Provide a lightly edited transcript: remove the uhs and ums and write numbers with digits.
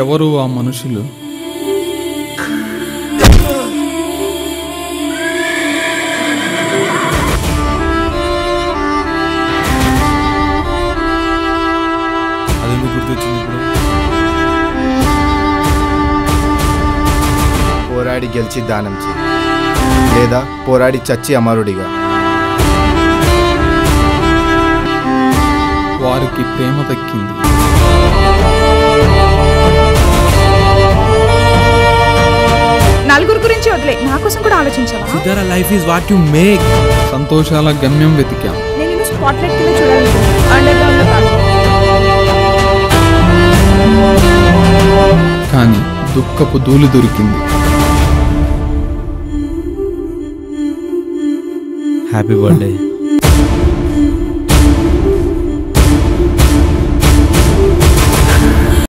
ఎవరు ఆ మనుషులు? అదెందుకు గుర్తొచ్చింది ఇప్పుడు? పోరాడి గెలిచి దానం చేయి, లేదా పోరాడి చచ్చి అమరుడిగా. వారికి ప్రేమ దక్కింది. నలుగురు గురించి వదిలే, నా కోసం కూడా ఆలోచించావా? Sitara, life is what you make. సంతోషాల గమ్యం వెతికాం. నేను నిన్ను స్పాట్లైట్ కింద చూడాలనుకుంటున్నాను, అండర్ గ్రౌండ్ లో కాదు. కానీ దుఃఖపు ధూళి దొరికింది. Happy birthday.